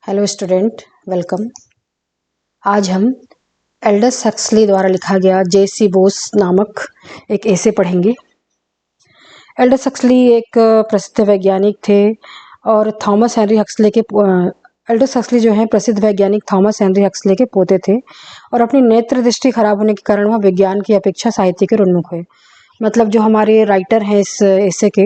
Hello student, welcome. आज हम Aldous Huxley द्वारा लिखा गया जे.सी. बोस नामक एक एसे पढ़ेंगे। एल्डस हक्सली एक प्रसिद्ध वैज्ञानिक थे और थॉमस हेनरी हक्सले के एल्डस हक्सली जो हैं प्रसिद्ध वैज्ञानिक थॉमस हेनरी हक्सले के पोते थे और अपनी नेत्र दृष्टि खराब होने के कारण वह विज्ञान की अपेक्षा साहित्य के उन्मुख हुए। मतलब जो हमारे राइटर हैं इस एसे के,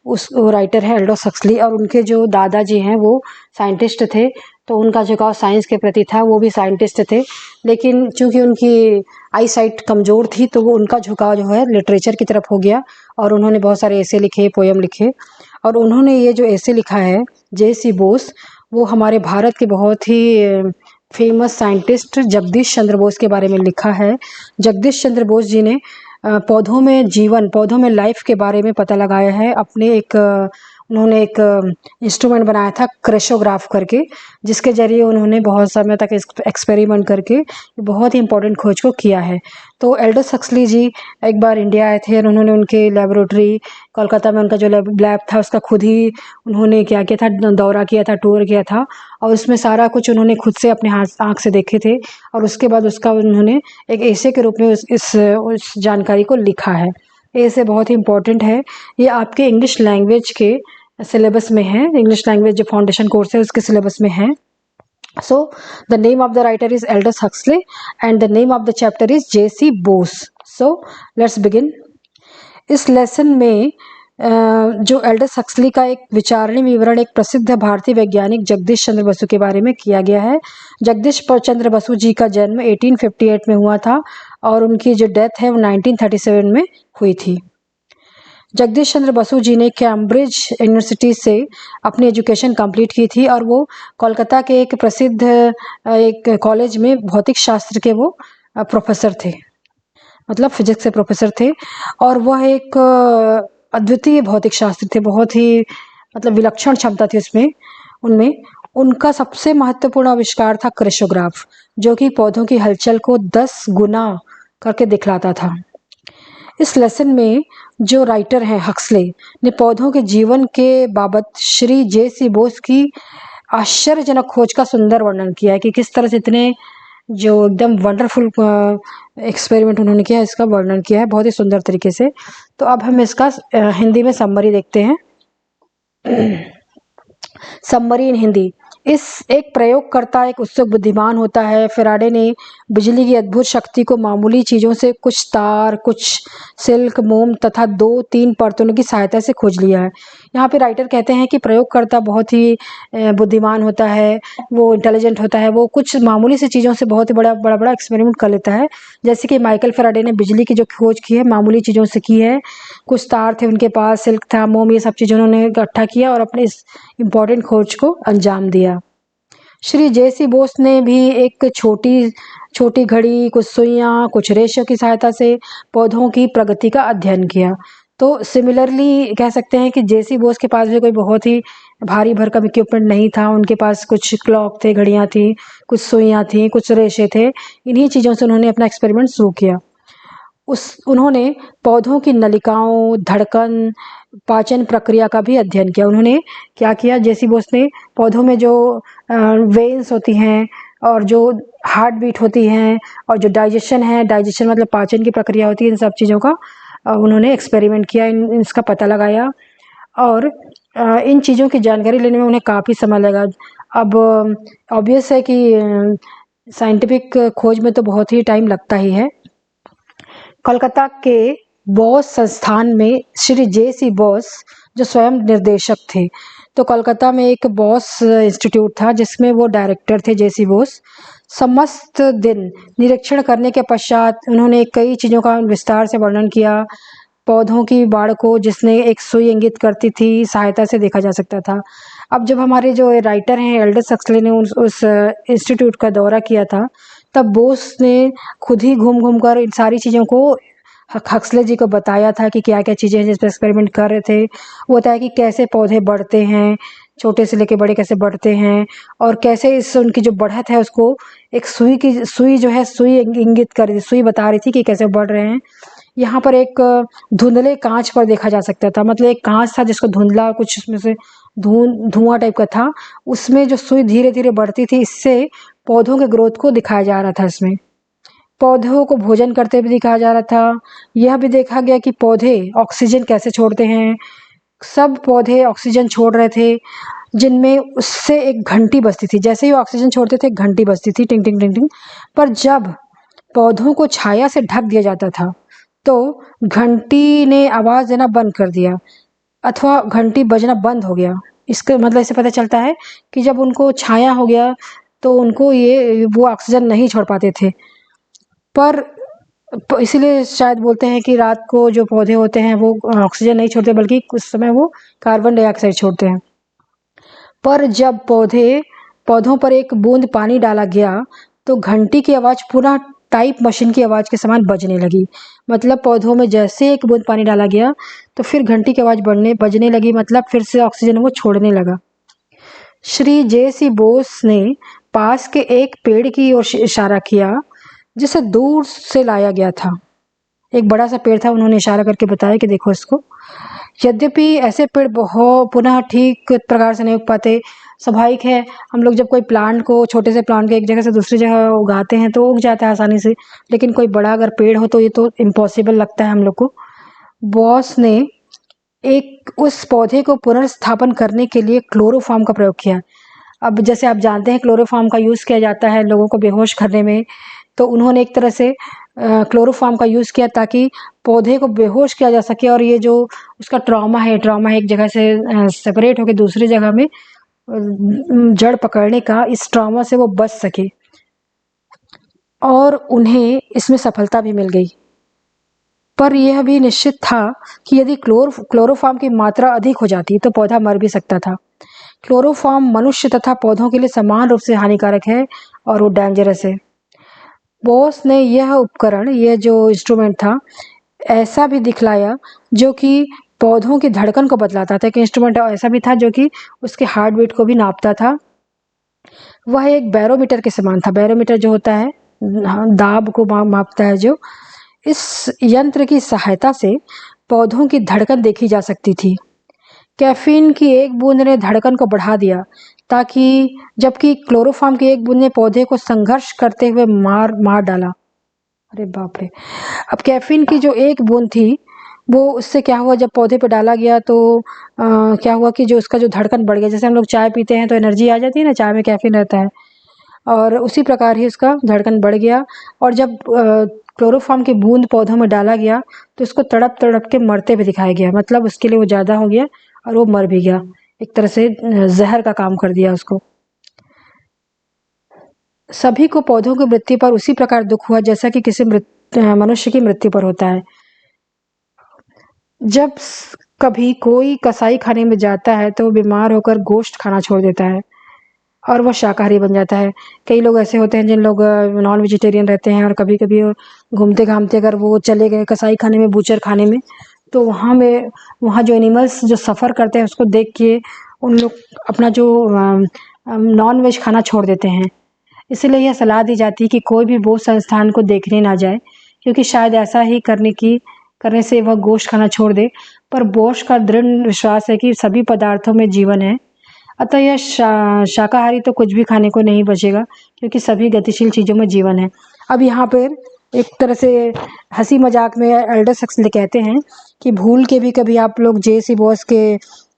उस राइटर है एल्डस हक्सली और उनके जो दादाजी हैं वो साइंटिस्ट थे, तो उनका झुकाव साइंस के प्रति था। वो भी साइंटिस्ट थे, लेकिन चूंकि उनकी आई साइट कमज़ोर थी तो वो उनका झुकाव जो है लिटरेचर की तरफ हो गया और उन्होंने बहुत सारे एसे लिखे, पोयम लिखे। और उन्होंने ये जो एसे लिखा है जे.सी. बोस, वो हमारे भारत के बहुत ही फेमस साइंटिस्ट जगदीश चंद्र बोस के बारे में लिखा है। जगदीश चंद्र बोस जी ने पौधों में जीवन, पौधों में लाइफ के बारे में पता लगाया है। उन्होंने एक इंस्ट्रूमेंट बनाया था क्रेशोग्राफ करके, जिसके जरिए उन्होंने बहुत समय तक एक्सपेरिमेंट करके बहुत ही इंपॉर्टेंट खोज को किया है। तो एल्डस हक्सली जी एक बार इंडिया आए थे और उन्होंने उनके लेबोरेटरी कोलकाता में, उनका जो लैब था उसका खुद ही उन्होंने क्या किया था, दौरा किया था, टूर किया था और उसमें सारा कुछ उन्होंने खुद से अपने आँख से देखे थे और उसके बाद उसका उन्होंने एक एसे के रूप में उस जानकारी को लिखा है। एसे बहुत ही इम्पोर्टेंट है। ये आपके इंग्लिश लैंग्वेज के सिलेबस में है, इंग्लिश लैंग्वेज जो फाउंडेशन कोर्स है उसके सिलेबस में है। So the name of the writer is Aldous Huxley and the name of the chapter is JC. Bose. So let's begin. इस लेसन में जो एल्डस हक्सली का एक विचारणीय विवरण एक प्रसिद्ध भारतीय वैज्ञानिक जगदीश चंद्र बसु के बारे में किया गया है। जगदीश चंद्र बसु जी का जन्म 1858 में हुआ था और उनकी जो डेथ है वो 1937 में हुई थी। जगदीश चंद्र बसु जी ने कैम्ब्रिज यूनिवर्सिटी से अपनी एजुकेशन कंप्लीट की थी और वो कोलकाता के एक प्रसिद्ध एक कॉलेज में भौतिक शास्त्र के वो प्रोफेसर थे, मतलब फिजिक्स के प्रोफेसर थे। और वह एक अद्वितीय भौतिक शास्त्री थे, बहुत ही मतलब विलक्षण क्षमता थी उनमें। उनका सबसे महत्वपूर्ण आविष्कार था क्रेशोग्राफ, जो कि पौधों की हलचल को 10 गुना करके दिखलाता था। इस लेसन में जो राइटर हैं हक्सले ने पौधों के जीवन के बाबत श्री जे.सी. बोस की आश्चर्यजनक खोज का सुंदर वर्णन किया है कि किस तरह से इतने जो एकदम वंडरफुल एक्सपेरिमेंट उन्होंने किया है, इसका वर्णन किया है बहुत ही सुंदर तरीके से। तो अब हम इसका हिंदी में समरी देखते हैं। समरी इन हिंदी। इस एक प्रयोगकर्ता एक उत्सुक बुद्धिमान होता है। फैराडे ने बिजली की अद्भुत शक्ति को मामूली चीज़ों से, कुछ तार, कुछ सिल्क, मोम तथा 2-3 परतों की सहायता से खोज लिया है। यहाँ पे राइटर कहते हैं कि प्रयोगकर्ता बहुत ही बुद्धिमान होता है, वो इंटेलिजेंट होता है, वो कुछ मामूली सी चीज़ों से बहुत ही बड़ा एक्सपेरिमेंट कर लेता है। जैसे कि माइकल फैराडे ने बिजली की जो खोज की है मामूली चीज़ों से की है। कुछ तार थे उनके पास, सिल्क था, मोम, ये सब चीज़ें उन्होंने इकट्ठा किया और अपने इस इम्पोर्टेंट खोज को अंजाम दिया। श्री जे.सी. बोस ने भी एक छोटी घड़ी, कुछ सुइयां, कुछ रेशों की सहायता से पौधों की प्रगति का अध्ययन किया। तो सिमिलरली कह सकते हैं कि जे.सी. बोस के पास भी कोई बहुत ही भारी भरकम इक्विपमेंट नहीं था। उनके पास कुछ क्लॉक थे, घड़ियां थी, कुछ सुइयां थी, कुछ रेशे थे। इन्हीं चीज़ों से उन्होंने अपना एक्सपेरिमेंट शुरू किया। उन्होंने पौधों की नलिकाओं, धड़कन, पाचन प्रक्रिया का भी अध्ययन किया। उन्होंने क्या किया, जे.सी. बोस ने पौधों में जो वेन्स होती हैं और जो हार्ट बीट होती हैं और जो डाइजेशन मतलब पाचन की प्रक्रिया होती है, इन सब चीज़ों का उन्होंने एक्सपेरिमेंट किया, इसका पता लगाया और इन चीज़ों की जानकारी लेने में उन्हें काफ़ी समय लगा। अब ऑब्वियस है कि साइंटिफिक खोज में तो बहुत ही टाइम लगता ही है। कोलकाता के बॉस संस्थान में श्री जे.सी. बोस जो स्वयं निर्देशक थे, तो कोलकाता में एक बॉस इंस्टीट्यूट था जिसमें वो डायरेक्टर थे जे.सी. बोस। समस्त दिन निरीक्षण करने के पश्चात उन्होंने कई चीज़ों का विस्तार से वर्णन किया। पौधों की बाढ़ को, जिसने एक सुई इंगित करती थी, सहायता से देखा जा सकता था। अब जब हमारे जो राइटर हैं एल्डस हक्सले ने उस इंस्टीट्यूट का दौरा किया था, तब बोस ने खुद ही घूम कर इन सारी चीज़ों को हक्सले जी को बताया था कि क्या क्या चीज़ें जिस पर एक्सपेरिमेंट कर रहे थे। वो होता है कि कैसे पौधे बढ़ते हैं, छोटे से लेके बड़े कैसे बढ़ते हैं और कैसे इस उनकी जो बढ़त है उसको एक सुई जो है, सुई इंगित कर रही, सुई बता रही थी कि कैसे बढ़ रहे हैं। यहाँ पर एक धुंधले कांच पर देखा जा सकता था, मतलब एक कांच था जिसको धुंधला, कुछ उसमें से धुआं टाइप का था, उसमें जो सुई धीरे धीरे बढ़ती थी, इससे पौधों के ग्रोथ को दिखाया जा रहा था। इसमें पौधों को भोजन करते हुए दिखाया जा रहा था। यह भी देखा गया कि पौधे ऑक्सीजन कैसे छोड़ते हैं। सब पौधे ऑक्सीजन छोड़ रहे थे, जिनमें उससे एक घंटी बजती थी। जैसे ही ऑक्सीजन छोड़ते थे, एक घंटी बजती थी, टिंग टिंग टिंग टिंग। पर जब पौधों को छाया से ढक दिया जाता था, तो घंटी ने आवाज़ देना बंद कर दिया अथवा घंटी बजना बंद हो गया। इसका मतलब इससे पता चलता है कि जब उनको छाया हो गया तो उनको वो ऑक्सीजन नहीं छोड़ पाते थे। पर इसीलिए शायद बोलते हैं कि रात को जो पौधे होते हैं वो ऑक्सीजन नहीं छोड़ते, बल्कि कुछ समय वो कार्बन डाइऑक्साइड छोड़ते हैं। पर जब पौधों पर एक बूंद पानी डाला गया, तो घंटी की आवाज़ पुनः टाइप मशीन की आवाज़ के समान बजने लगी। मतलब पौधों में जैसे एक बूंद पानी डाला गया, तो फिर घंटी की आवाज़ बजने लगी, मतलब फिर से ऑक्सीजन वो छोड़ने लगा। श्री जे.सी. बोस ने पास के एक पेड़ की ओर इशारा किया, जिसे दूर से लाया गया था। एक बड़ा सा पेड़ था, उन्होंने इशारा करके बताया कि देखो इसको। यद्यपि ऐसे पेड़ बहुत पुनः ठीक प्रकार से नहीं उग पाते। स्वाभाविक है, हम लोग जब कोई प्लांट को, छोटे से प्लांट को एक जगह से दूसरी जगह उगाते हैं तो उग जाता है आसानी से, लेकिन कोई बड़ा अगर पेड़ हो तो ये तो इम्पॉसिबल लगता है हम लोग को। बॉस ने एक उस पौधे को पुनर्स्थापन करने के लिए क्लोरोफॉर्म का प्रयोग किया। अब जैसे आप जानते हैं क्लोरोफॉर्म का यूज़ किया जाता है लोगों को बेहोश करने में, तो उन्होंने एक तरह से क्लोरोफॉर्म का यूज़ किया ताकि पौधे को बेहोश किया जा सके, और ये जो उसका ट्रॉमा है एक जगह से सेपरेट होकर दूसरी जगह में जड़ पकड़ने का, इस ट्रॉमा से वो बच सके। और उन्हें इसमें सफलता भी मिल गई। पर यह भी निश्चित था कि यदि क्लोरोफॉर्म की मात्रा अधिक हो जाती तो पौधा मर भी सकता था। क्लोरोफॉर्म मनुष्य तथा पौधों के लिए समान रूप से हानिकारक है और वो डेंजरस है। बॉस ने यह उपकरण, यह जो इंस्ट्रूमेंट था, ऐसा भी दिखलाया जो कि पौधों की धड़कन को बतलाता था। कि इंस्ट्रूमेंट ऐसा भी था जो कि उसके हार्ट बीट को भी नापता था। वह एक बैरोमीटर के समान था। बैरोमीटर जो होता है, दाब को मापता है जो। इस यंत्र की सहायता से पौधों की धड़कन देखी जा सकती थी। कैफीन की एक बूंद ने धड़कन को बढ़ा दिया, जबकि क्लोरोफॉर्म की एक बूंद ने पौधे को संघर्ष करते हुए मार डाला। अरे बाप रे। अब कैफीन की जो एक बूंद थी, वो उससे क्या हुआ, जब पौधे पे डाला गया तो क्या हुआ कि जो उसका जो धड़कन बढ़ गया। जैसे हम लोग चाय पीते हैं तो एनर्जी आ जाती है ना, चाय में कैफीन रहता है, और उसी प्रकार ही उसका धड़कन बढ़ गया। और जब क्लोरोफॉर्म की बूंद पौधों में डाला गया तो उसको तड़प तड़प के मरते हुए दिखाया गया। मतलब उसके लिए वो ज़्यादा हो गया और वो मर भी गया। एक तरह से जहर का काम कर दिया उसको। सभी को पौधों की मृत्यु पर उसी प्रकार दुख हुआ जैसा कि किसी मनुष्य की मृत्यु पर होता है। जब कभी कोई कसाई खाने में जाता है तो वो बीमार होकर गोश्त खाना छोड़ देता है और वो शाकाहारी बन जाता है। कई लोग ऐसे होते हैं जिन लोग नॉन वेजिटेरियन रहते हैं, और कभी कभी घूमते घामते अगर वो चले गए कसाई खाने में, बूचर खाने में, तो वहाँ जो एनिमल्स जो सफ़र करते हैं उसको देख के उन लोग अपना जो नॉन वेज खाना छोड़ देते हैं। इसलिए यह सलाह दी जाती है कि कोई भी बोध संस्थान को देखने ना जाए, क्योंकि शायद ऐसा ही करने से वह गोश्त खाना छोड़ दे। पर बोश का दृढ़ विश्वास है कि सभी पदार्थों में जीवन है, अतः यह शाकाहारी तो कुछ भी खाने को नहीं बचेगा, क्योंकि सभी गतिशील चीज़ों में जीवन है। अब यहाँ पर एक तरह से हंसी मजाक में एल्डस हक्सले कहते हैं कि भूल के भी कभी आप लोग जे.सी. बोस के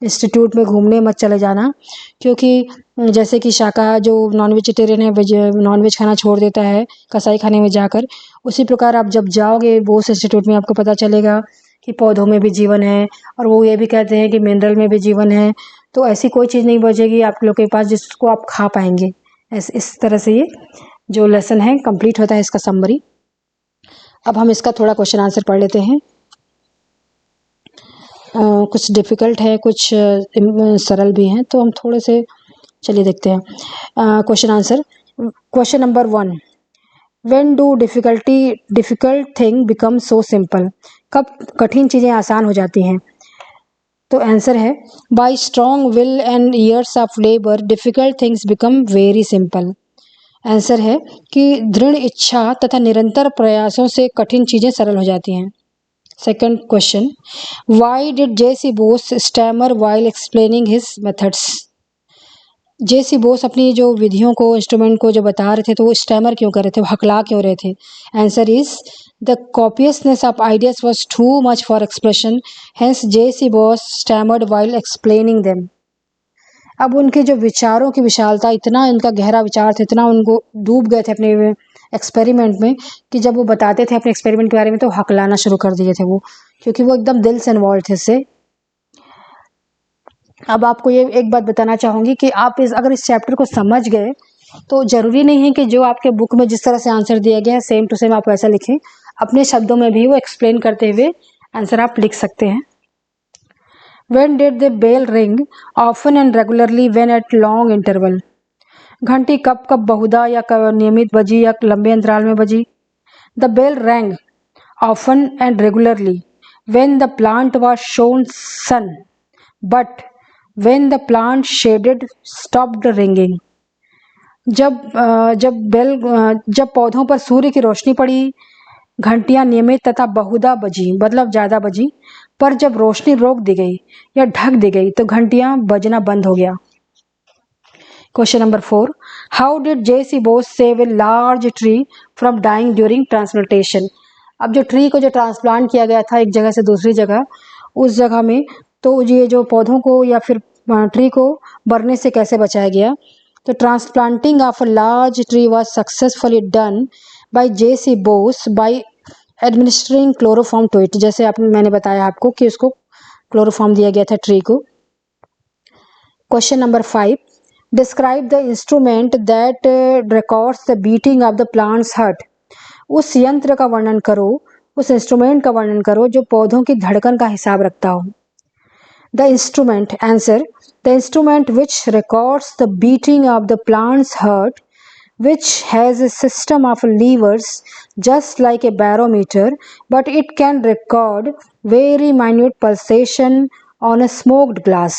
इंस्टीट्यूट में घूमने मत चले जाना, क्योंकि जैसे कि जो नॉन वेजिटेरियन है नॉन वेज खाना छोड़ देता है कसाई खाने में जाकर, उसी प्रकार आप जब जाओगे बोस इंस्टीट्यूट में आपको पता चलेगा कि पौधों में भी जीवन है, और वो ये भी कहते हैं कि मिनरल में भी जीवन है। तो ऐसी कोई चीज़ नहीं बचेगी आप लोग के पास जिसको आप खा पाएंगे। इस तरह से ये जो लेसन है कंप्लीट होता है, इसका समरी। अब हम इसका थोड़ा क्वेश्चन आंसर पढ़ लेते हैं। कुछ डिफ़िकल्ट है, कुछ सरल भी हैं, तो हम थोड़े से चलिए देखते हैं question answer. Question number 1, when do difficult thing become so simple? कब कठिन चीज़ें आसान हो जाती हैं? तो आंसर है, bye strong will and years of labour difficult things become very simple. Answer है कि दृढ़ इच्छा तथा निरंतर प्रयासों से कठिन चीज़ें सरल हो जाती हैं। Second question, why did J.C. Bose stammer while explaining his methods? J.C. Bose अपनी जो विधियों को, इंस्ट्रूमेंट को जो बता रहे थे, तो वो स्टैमर क्यों कर रहे थे, वो हकला क्यों रहे थे? Answer is the copiousness of ideas was too much for expression, hence J.C. Bose stammered while explaining them. अब उनके जो विचारों की विशालता, इतना इनका गहरा विचार था, इतना उनको डूब गए थे अपने एक्सपेरिमेंट में कि जब वो बताते थे अपने एक्सपेरिमेंट के बारे में तो हकलाना शुरू कर दिए थे वो, क्योंकि वो एकदम दिल से इन्वॉल्व थे इससे। अब आपको ये एक बात बताना चाहूँगी कि आप अगर इस चैप्टर को समझ गए तो ज़रूरी नहीं है कि जो आपके बुक में जिस तरह से आंसर दिया गया है सेम टू सेम आप वैसा लिखें, अपने शब्दों में भी वो एक्सप्लेन करते हुए आंसर आप लिख सकते हैं। When did the bell ring? Often and regularly, when at long interval. घंटी कब कब बहुधा या नियमित बजी या लंबे अंतराल में बजी? The bell rang often and regularly when the plant was shown sun, but when the plant shaded stopped ringing. जब पौधों पर सूर्य की रोशनी पड़ी, घंटियां नियमित तथा बहुधा बजी, मतलब ज़्यादा बजी, पर जब रोशनी रोक दी गई या ढक दी गई तो घंटियां बजना बंद हो गया। Question number 4, how did J.C. Bose save a large tree from dying during transplantation? अब जो ट्री को जो ट्रांसप्लांट किया गया था एक जगह से दूसरी जगह, उस जगह में तो ये जो पौधों को या फिर ट्री को मरने से कैसे बचाया गया? तो transplanting of a large tree was successfully done by J.C. Bose by administering chloroform to it. जैसे मैंने बताया आपको कि उसको क्लोरोफॉर्म दिया गया था ट्री को। Question number 5, describe the instrument that records the beating of the plants heart. उस यंत्र का वर्णन करो, उस इंस्ट्रूमेंट का वर्णन करो जो पौधों की धड़कन का हिसाब रखता हो। The instrument, answer, the instrument which records the beating of the plants heart, which has a system of levers just like a barometer, but it can record very minute pulsation on a smoked glass.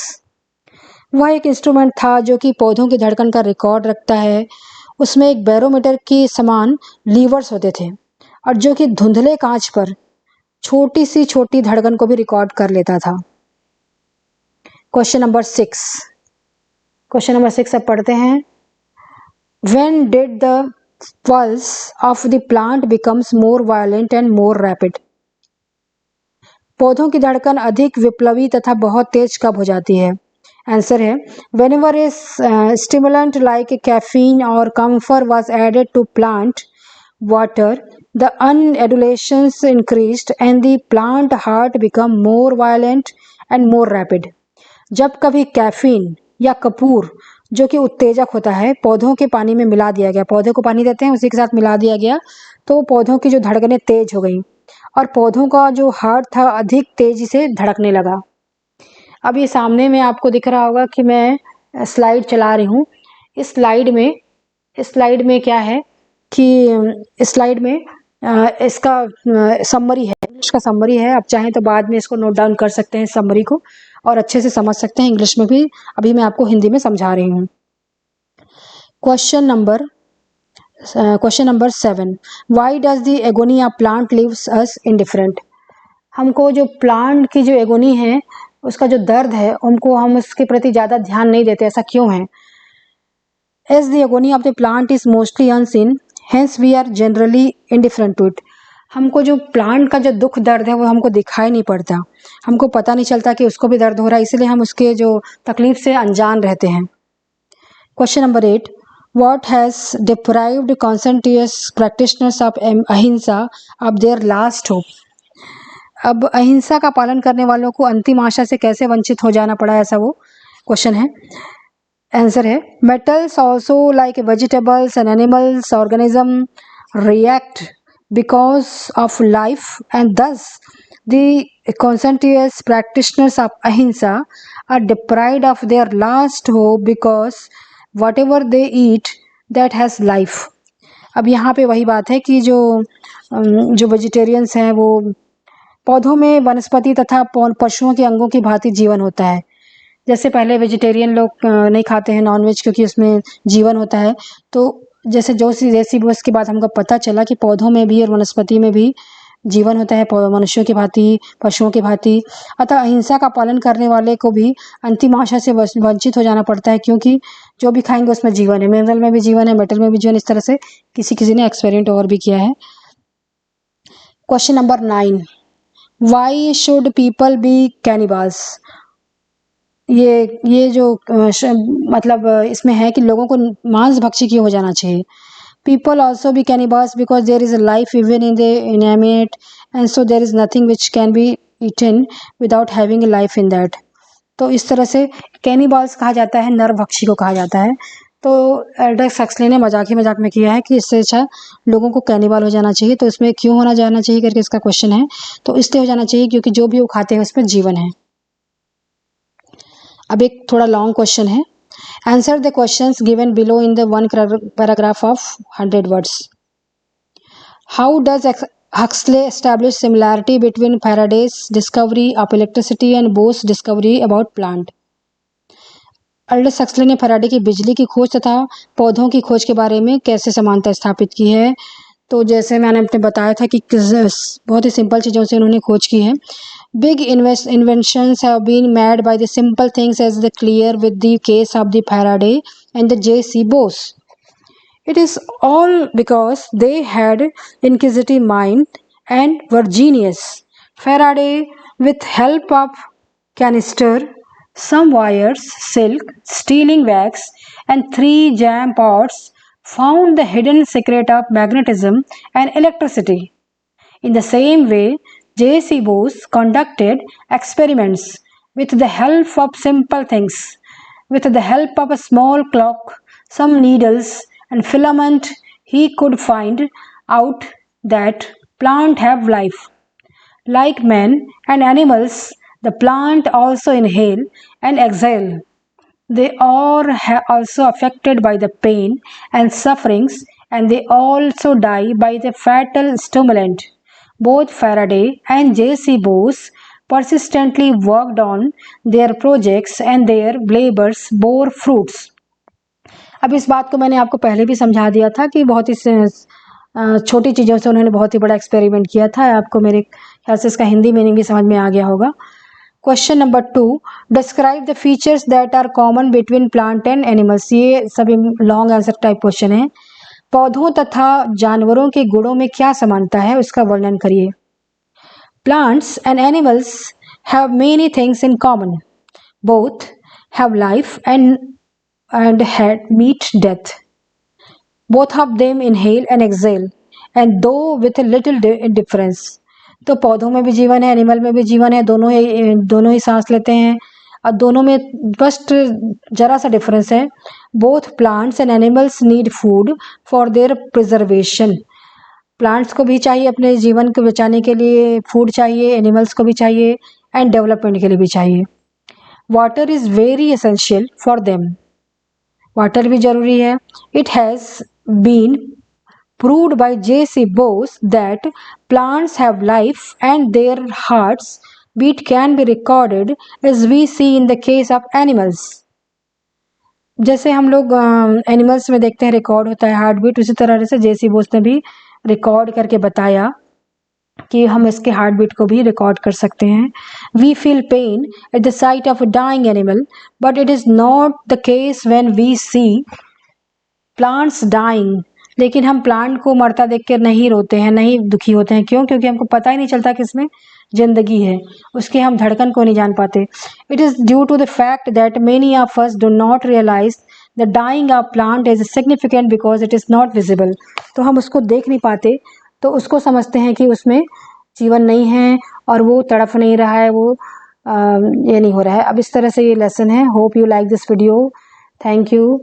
वह एक instrument था जो कि पौधों की धड़कन का record रखता है। उसमें एक बैरोमीटर के समान लीवर्स होते थे और जो कि धुंधले कांच पर छोटी सी छोटी धड़कन को भी रिकॉर्ड कर लेता था। क्वेश्चन नंबर 6 अब पढ़ते हैं। When did the pulse of the plant becomes more violent and more rapid? पौधों की धड़कन अधिक विप्लवी तथा बहुत तेज कब हो जाती है? आंसर है, whenever a stimulant like caffeine or camphor was added to plant water, the unadulations increased and the plant heart become more violent and more rapid. जब कभी कैफीन या कपूर जो कि उत्तेजक होता है पौधों के पानी में मिला दिया गया, पौधे को पानी देते हैं उसी के साथ मिला दिया गया, तो पौधों की जो धड़कनें तेज हो गई और पौधों का जो हार्ट था अधिक तेजी से धड़कने लगा। अब ये सामने में आपको दिख रहा होगा कि मैं स्लाइड चला रही हूँ। इस स्लाइड में क्या है कि स्लाइड में इसका समरी है, इंग्लिश का समरी है। आप चाहें तो बाद में इसको नोट डाउन कर सकते हैं समरी को और अच्छे से समझ सकते हैं इंग्लिश में भी। अभी मैं आपको हिंदी में समझा रही हूँ। Question number 7, why does the agony of plant leaves us indifferent? हमको जो प्लांट की जो एगोनी है उसका जो दर्द है उनको हम उसके प्रति ज़्यादा ध्यान नहीं देते, ऐसा क्यों है? As the agony of the plant is mostly unseen, hence we are generally indifferent to it. हमको जो प्लांट का जो दुख दर्द है वो हमको दिखाई नहीं पड़ता, हमको पता नहीं चलता कि उसको भी दर्द हो रहा है, इसलिए हम उसके जो तकलीफ से अनजान रहते हैं। Question number 8, what has deprived conscientious practitioners of ahimsa of their last hope? अब अहिंसा का पालन करने वालों को अंतिम आशा से कैसे वंचित हो जाना पड़ा, ऐसा वो क्वेश्चन है। आंसर है, metals also like vegetables and animals organism react because of life, and thus the conscientious practitioners of ahimsa are deprived of their last hope because whatever they eat that has life. अब यहाँ पे वही बात है कि जो vegetarians हैं वो पौधों में वनस्पति तथा पशुओं के अंगों की भांति जीवन होता है। जैसे पहले वेजिटेरियन लोग नहीं खाते हैं नॉनवेज क्योंकि उसमें जीवन होता है, तो जैसे J.C. बोस के बाद हमको पता चला कि पौधों में भी और वनस्पति में भी जीवन होता है मनुष्यों की भांति, पशुओं की भांति। अतः अहिंसा का पालन करने वाले को भी अंतिम आशा से वंचित हो जाना पड़ता है, क्योंकि जो भी खाएंगे उसमें जीवन है, मिनरल में भी जीवन है, मेटल में भी जीवन। इस तरह से किसी ने एक्सपेरिमेंट और भी किया है। Question number 9, why should people be cannibals? ये जो मतलब इसमें है कि लोगों को मांस भक्षी क्यों हो जाना चाहिए। People also be cannibals because there is a life even in the inanimate, and so there is nothing which can be eaten without having a life in that. तो इस तरह से कैनिबल्स कहा जाता है, नरभक्षी को कहा जाता है। तो एल्डस सक्सली ने मजाक में किया है कि इससे अच्छा लोगों को कैनिबल हो जाना चाहिए। तो इसमें क्यों होना जाना चाहिए करके इसका क्वेश्चन है। तो इसलिए हो जाना चाहिए क्योंकि जो भी वो खाते हैं उसमें जीवन है। अब एक थोड़ा लॉन्ग क्वेश्चन है। Answer the questions given below in the one paragraph of 100 words. How does Huxley establish similarity between Faraday's discovery of electricity and Bohr's discovery about plant? Aldous Huxley ने फैराडे की बिजली की खोज तथा पौधों की खोज के बारे में कैसे समानता स्थापित की है। तो जैसे मैंने अपने बताया था कि बहुत ही सिंपल चीज़ों से उन्होंने खोज की है। Big inventions have been made by the simple things, as the clear with the case of the Faraday and the J.C. Bose. It is all because they had inquisitive mind and were genius. Faraday, with help of canister, some wires, silk, sealing wax, and 3 jam pots, found the hidden secret of magnetism and electricity. In the same way, J.C. Bose conducted experiments with the help of simple things. With the help of a small clock, some needles, and filament, he could find out that plants have life. Like men and animals, the plant also inhale and exhale. They are also affected by the pain and sufferings, and they also die by the fatal stimulant. Both Faraday and J.C. Bose persistently worked on their projects and their labors bore fruits. अब इस बात को मैंने आपको पहले भी समझा दिया था कि बहुत ही छोटी चीज़ों से उन्होंने बहुत ही बड़ा एक्सपेरिमेंट किया था। आपको मेरे ख्याल से इसका हिंदी मीनिंग भी समझ में आ गया होगा। Question number 2, describe the features that are common between plant and animals. ये सभी लॉन्ग आंसर टाइप क्वेश्चन है। पौधों तथा जानवरों के गुणों में क्या समानता है उसका वर्णन करिए। Plants and animals have many things in common. Both have life and had meet death. Both of them inhale and exhale, and though with a little difference. तो पौधों में भी जीवन है, एनिमल में भी जीवन है, दोनों ही सांस लेते हैं और दोनों में बस जरा सा डिफरेंस है। Both plants and animals need food for their preservation. Plants को भी चाहिए अपने जीवन को बचाने के लिए फूड चाहिए, एनिमल्स को भी चाहिए एंड डेवलपमेंट के लिए भी चाहिए। Water is very essential for them. Water भी जरूरी है। It has been proved by J.C. Bose that plants have life and their hearts beat can be recorded as we see in the case of animals. जैसे हम लोग animals में देखते हैं record होता है हार्ट बीट, उसी तरह से J.C. Bose ने भी रिकॉर्ड करके बताया कि हम इसके हार्ट बीट को भी रिकॉर्ड कर सकते हैं। We feel pain at the sight of a dying animal, but it is not the case when we see plants dying. लेकिन हम प्लांट को मरता देख कर नहीं रोते हैं, नहीं दुखी होते हैं। क्यों? क्योंकि हमको पता ही नहीं चलता कि इसमें जिंदगी है, उसके हम धड़कन को नहीं जान पाते। It is due to the fact that many of us do not realise the dying of plant is significant because it is not visible. तो हम उसको देख नहीं पाते, तो उसको समझते हैं कि उसमें जीवन नहीं है और वो तड़प नहीं रहा है, वो ये नहीं हो रहा है। अब इस तरह से ये लेसन है। Hope you like this video. Thank you.